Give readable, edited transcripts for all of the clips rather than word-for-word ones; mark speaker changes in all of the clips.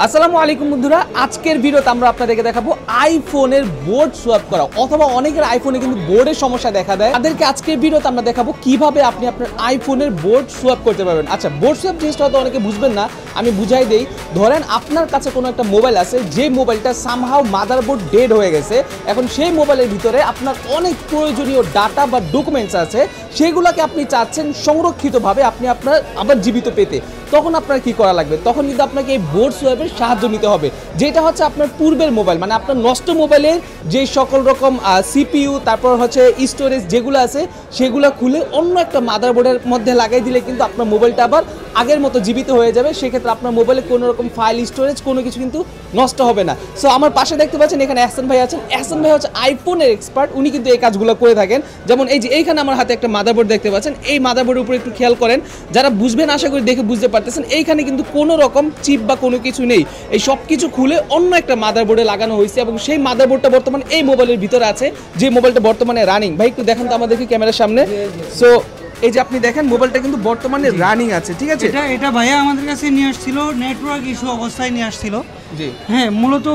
Speaker 1: আসসালামু আলাইকুম বন্ধুরা, আজকের ভিডিওতে আমরা আপনাদেরকে দেখাবো আইফোনের বোর্ড সোয়াপ করা, অথবা অনেকের আইফোনে কিন্তু বোর্ডের সমস্যা দেখা দেয়। তাদেরকে আজকের ভিডিওতে আমরা দেখাবো কিভাবে আপনি আপনার আইফোনের বোর্ড সোয়াপ করতে পারবেন। আচ্ছা, বোর্ড সোয়াপ জিনিসটা হয়তো অনেকে বুঝবেন না, আমি বুঝাই দেই। ধরেন আপনার কাছে কোনো একটা মোবাইল আছে, যে মোবাইলটা সামহাও মাদারবোর্ড ডেড হয়ে গেছে। এখন সেই মোবাইলের ভিতরে আপনার অনেক প্রয়োজনীয় ডাটা বা ডকুমেন্টস আছে, সেগুলোকে আপনি চাচ্ছেন সংরক্ষিতভাবে আপনি আপনার আবার জীবিত পেতে। তখন আপনার কি করা লাগবে? তখন কিন্তু আপনাকে এই বোর্ড সোয়াপের সাহায্য নিতে হবে, যেটা হচ্ছে আপনার পূর্বের মোবাইল, মানে আপনার নষ্ট মোবাইলের যে সকল রকম সিপিইউ, তারপর হচ্ছে স্টোরেজ যেগুলো আছে, সেগুলো খুলে অন্য একটা মাদারবোর্ডের মধ্যে লাগাই দিলে কিন্তু আপনার মোবাইলটা আবার আগের মতো জীবিত হয়ে যাবে। সেক্ষেত্রে আপনার মোবাইলে কোনো রকম ফাইল, স্টোরেজ কোনো কিছু কিন্তু নষ্ট হবে না। সো আমার পাশে দেখতে পাচ্ছেন এখানে এহসান ভাই আছেন। এহসান ভাই হচ্ছে আইফোনের এক্সপার্ট, উনি কিন্তু এই কাজগুলো করে থাকেন। যেমন এই যে এইখানে আমার হাতে একটা মাদারবোর্ড দেখতে পাচ্ছেন, এই মাদারবোর্ডের উপরে একটু খেয়াল করেন, যারা বুঝবেন আশা করি দেখে বুঝতে পারতেছেন, এইখানে কিন্তু কোনো রকম চিপ বা কোনো কিছু নেই। এই সব কিছু খুলে অন্য একটা মাদারবোর্ডে লাগানো হয়েছে, এবং সেই মাদারবোর্ডটা বর্তমানে এই মোবাইলের ভিতরে আছে, যে মোবাইলটা বর্তমানে রানিং। ভাই একটু দেখেন তো আমাদেরকে ক্যামেরার সামনে। সো এই যে আপনি দেখেন মোবাইলটা কিন্তু বর্তমানে রানিং আছে, ঠিক আছে?
Speaker 2: এটা ভাইয়া আমাদের কাছে নিয়ে আসছিল, নেটওয়ার্ক ইস্যু অবস্থায় নিয়ে আসছিল।
Speaker 1: জি
Speaker 2: হ্যাঁ, মূলত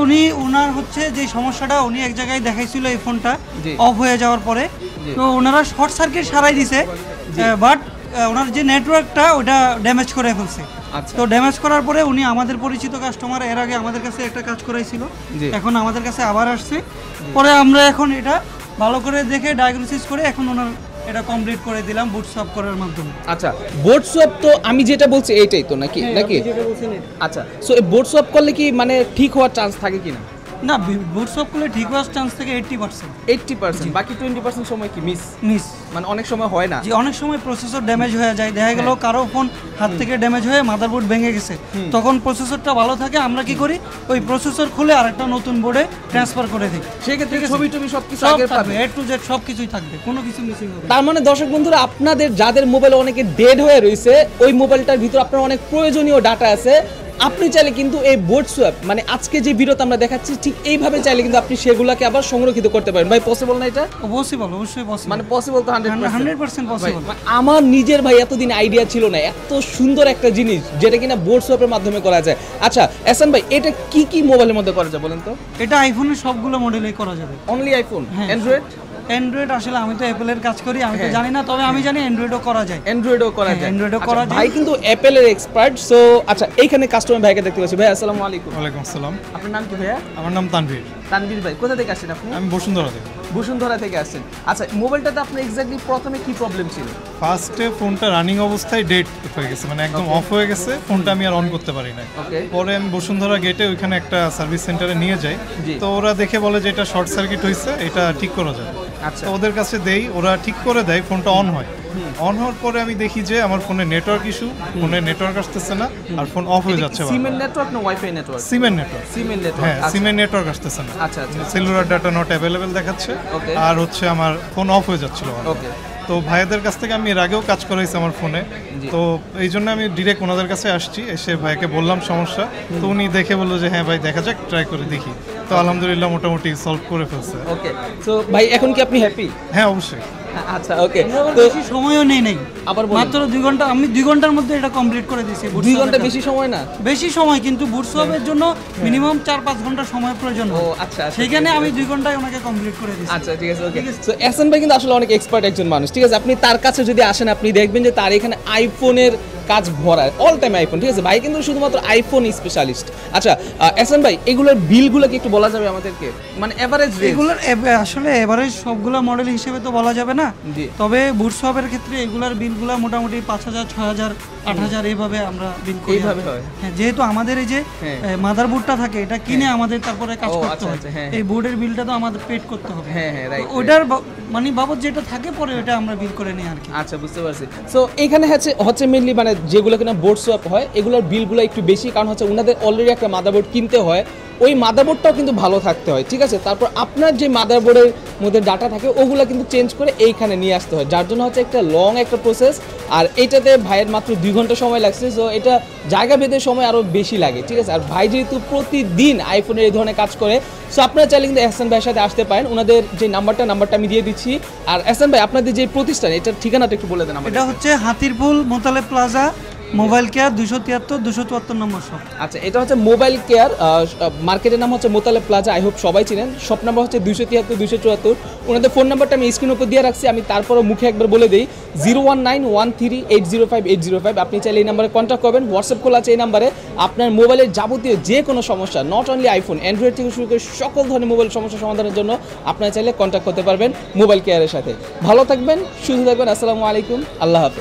Speaker 2: ওনার হচ্ছে যে সমস্যাটা, উনি এক জায়গায় দেখাইছিল এই ফোনটা অফ হয়ে যাওয়ার পরে, তো ওনারা শর্ট সার্কিট সারাই দিছে, বাট ওনার যে নেটওয়ার্কটা ওটা ড্যামেজ করে ফেলছে। তো ড্যামেজ করার পরে উনি আমাদের পরিচিত কাস্টমার, এর আগে আমাদের কাছে একটা কাজ করাইছিল, এখন আমাদের কাছে আবার আসছে। পরে আমরা এখন এটা ভালো করে দেখে ডায়াগনোসিস করে এখন ওনার এটা কমপ্লিট করে দিলাম বুট সোয়াপ করার মাধ্যমে।
Speaker 1: আচ্ছা, বোর্ড সোয়াপ তো আমি যেটা বলছি এইটাই তো নাকি? আচ্ছা, সো এই বোর্ড সোয়াপ করলে কি মানে ঠিক হওয়ার চান্স থাকে কিনা?
Speaker 2: না, বুট সোয়াপ করলে ঠিক হওয়ার চান্স থেকে
Speaker 1: 80%, বাকি 20% সময় কি মিস মানে অনেক সময় হয় না।
Speaker 2: যে অনেক সময় প্রসেসর ড্যামেজ হয়ে যায়, দেখা গেল কারো ফোন হাত থেকে ড্যামেজ হয়ে মাদারবোর্ড ভেঙে গেছে, তখন প্রসেসরটা ভালো থাকে, আমরা কি করি ওই প্রসেসর খুলে আরেকটা নতুন বোর্ডে ট্রান্সফার করে দিই।
Speaker 1: সেক্ষেত্রে ছবি সবকিছু আগের পাবে,
Speaker 2: A to Z সবকিছুই থাকবে, কোনো কিছু মিসিং হবে।
Speaker 1: তার মানে দর্শক বন্ধুরা, আপনাদের যাদের মোবাইল অনেকে ডেড হয়ে রয়েছে, ওই মোবাইলটার ভিতর আপনার অনেক প্রয়োজনীয় ডাটা আছে, আপনি চাইলে কিন্তু এই বোর্ড সোয়াপ মানে আজকে যে ভিডিওতে আমরা দেখাচ্ছি ঠিক এইভাবে চাইলে কিন্তু আপনি সেগুলোকে আবার সংরক্ষিত করতে পারেন। ভাই পসিবল না এটা?
Speaker 2: অবশ্যই পসিবল,
Speaker 1: মানে পসিবল তো
Speaker 2: 100% পসিবল।
Speaker 1: আমার নিজের ভাই এতদিন আইডিয়া ছিল না এত সুন্দর একটা জিনিস যেটা কিনা বোর্ড সোয়াপের মাধ্যমে করা যায়। আচ্ছা এহসান ভাই, এটা কি মোবাইলের মধ্যে করা যায় বলেন তো?
Speaker 2: এটা আইফোনের সবগুলো মডেলেই করা যাবে।
Speaker 1: Only iPhone?
Speaker 2: অ্যান্ড্রয়েড আসলে আমি তো অ্যাপেলের কাজ করি, আমি তো জানি না, তবে আমি জানি অ্যান্ড্রয়েডও করা যায়।
Speaker 1: অ্যান্ড্রয়েডও করা যায়। ভাই কিন্তু অ্যাপেলের এক্সপার্ট। সো আচ্ছা, এইখানে কাস্টমার ভাইকে দেখতে পাচ্ছি। ভাই আসসালামু আলাইকুম।
Speaker 3: ওয়ালাইকুম আসসালাম।
Speaker 1: আপনার নাম কি ভাইয়া?
Speaker 3: আমার নাম তানভীর।
Speaker 1: তানভীর ভাই, কোথা থেকে আসছেন আপনি?
Speaker 3: আমি বসুন্ধরা থেকে।
Speaker 1: বসুন্ধরা থেকে আসছেন। আচ্ছা, মোবাইলটাতে আপনার এক্স্যাক্টলি প্রথমে কি প্রবলেম ছিল?
Speaker 3: ফার্স্টে ফোনটা রানিং অবস্থায় ডেড হয়ে গেছে, মানে একদম অফ হয়ে গেছে, ফোনটা আমি আর অন করতে পারি না। পরে আমি বসুন্ধরা গেটে ওইখানে একটা সার্ভিস সেন্টারে নিয়ে যাই, তো ওরা দেখে বলে যে এটা শর্ট সার্কিট হয়েছে, এটা ঠিক করা যাবে। আচ্ছা, ওদের কাছে দেই, ওরা ঠিক করে দেয়, ফোনটা অন হয়। অন হওয়ার পরে আমি দেখি যে আমার ফোনে নেটওয়ার্ক ইস্যু, ফোনে নেটওয়ার্ক আসতেছে না, আর ফোন অফ হয়ে যাচ্ছে।
Speaker 1: সিমের নেটওয়ার্ক না ওয়াইফাই নেটওয়ার্ক?
Speaker 3: সিমের নেটওয়ার্ক। হ্যাঁ, সিমের নেটওয়ার্ক আসতেছে না।
Speaker 1: আচ্ছা,
Speaker 3: সেলুলার ডাটা নট অ্যাভেলেবেল দেখাচ্ছে, আর হচ্ছে আমার ফোন অফ হয়ে যাচ্ছিল। তো ভাইয়াদের কাছ থেকে আমি এর আগেও কাজ করাইছি আমার ফোনে, তো এই জন্য আমি ডিরেক্ট ওনাদের কাছে আসছি, এসে ভাইকে বললাম সমস্যা, তো উনি দেখে বললো যে হ্যাঁ ভাই দেখা যাক, ট্রাই করে দেখি। তো আলহামদুলিল্লাহ মোটামুটি সলভ করে ফেলছে।
Speaker 1: ওকে, সো ভাই এখন কি আপনি হ্যাপি?
Speaker 3: হ্যাঁ অবশ্যই।
Speaker 1: আচ্ছা ওকে,
Speaker 2: তো বেশি সময়ও নেই, আবার মাত্র 2 ঘন্টা, আমি 2 ঘন্টার মধ্যে এটা কমপ্লিট করে দিয়েছি।
Speaker 1: 2 ঘন্টা বেশি সময় না?
Speaker 2: বেশি সময়, কিন্তু বুট সোয়াপের জন্য মিনিমাম 4-5 ঘন্টা সময় প্রয়োজন।
Speaker 1: ও আচ্ছা,
Speaker 2: সেখানে আমি 2 ঘন্টায় ওনাকে কমপ্লিট করে দিয়েছি।
Speaker 1: আচ্ছা ঠিক আছে, ওকে। সো এহসান ভাই কিন্তু আসলে অনেক এক্সপার্ট একজন মানুষ, ঠিক আছে? আপনি তার কাছে যদি আসেন, আপনি দেখবেন যে তার এখানে আইফোনের কাজ ভরা, অল টাইম আইফোন, ঠিক আছে? ভাই কিন্তু শুধুমাত্র আইফোন স্পেশালিস্ট। আচ্ছা এহসান ভাই, এগুলোর বিলগুলো কি একটু বলা যাবে আমাদেরকে, মানে এভারেজ রেঞ্জ?
Speaker 2: এগুলোর আসলে এভারেজ সবগুলো মডেল হিসেবে তো বলা যাবে না, তবে বুট সোয়াপের ক্ষেত্রে এগুলার বিলগুলো মোটামুটি 5000, 6000, 8000 এইভাবে আমরা বিল করি।
Speaker 1: এইভাবে হয়?
Speaker 2: হ্যাঁ, যেহেতু আমাদের এই যে মাদারবোর্ডটা থাকে, এটা কিনে আমাদের তারপরে কাজ করতে হয়, এই বোর্ডের বিলটা তো আমাদের পেড করতে হবে।
Speaker 1: হ্যাঁ হ্যাঁ, রাইট।
Speaker 2: ওটার মানে বাবদ যেটা থাকে পরে ওটা আমরা বিল করে নিই আর কি।
Speaker 1: আচ্ছা, বুঝতে পারছি। সো এখানে হচ্ছে মেইনলি মানে যেগুলো কিনা বোর্ড সোয়াপ হয়, এগুলোর বিলগুলো একটু বেশি, কারণ হচ্ছে ওনাদের অলরেডি একটা মাদারবোর্ড কিনতে হয়, ওই মাদারবোর্ডটাও কিন্তু ভালো থাকতে হয়, ঠিক আছে? তারপর আপনার যে মাদারবোর্ডের মধ্যে ডাটা থাকে ওগুলো কিন্তু চেঞ্জ করে এইখানে নিয়ে আসতে হয়, যার জন্য হচ্ছে একটা লং একটা প্রসেস। আর এইটাতে ভাইয়ের মাত্র 2 ঘন্টা সময় লাগছে, সো এটা জায়গা ভেদে সময় আরও বেশি লাগে, ঠিক আছে? আর ভাই যেহেতু প্রতিদিন আইফোনের এই ধরনের কাজ করে, সো আপনারা চাইলে কিন্তু এহসান ভাইয়ের সাথে আসতে পারেন। ওনাদের যে নাম্বারটা আমি দিয়ে দিচ্ছি। আর এহসান ভাই, আপনাদের যে প্রতিষ্ঠান, এটার ঠিকানাটা একটু বলে দেন আমাদের।
Speaker 2: এটা হচ্ছে Hatirpool Motaleb plaza, mobile care 273 number shop.
Speaker 1: আচ্ছা, এটা হচ্ছে মোবাইল কেয়ার, মার্কেটের নাম হচ্ছে মোতালেব প্লাজা, আই হোপ সবাই চিনেন। শপ নাম্বার হচ্ছে 273 274। ওনাদের ফোন নাম্বারটা আমি স্ক্রিনের উপর দিয়ে রাখছি, আমি তারপরে মুখে একবার বলে দিই 01913805805। আপনি চাইলে এই নাম্বারে কন্ট্যাক্ট করবেন, হোয়াটসঅ্যাপ খোলা আছে এই নাম্বারে। আপনার মোবাইলের যাবতীয় যে কোনো সমস্যা, নট অনলি আইফোন, অ্যান্ড্রয়েড থেকে শুরু করে সকল ধরনের মোবাইল সমস্যা সমাধানের জন্য আপনারা চাইলে কন্ট্যাক্ট করতে পারবেন মোবাইল কেয়ারের সাথে। ভালো থাকবেন, সুস্থ থাকবেন, আসসালামু আলাইকুম, আল্লাহ হাফেজ।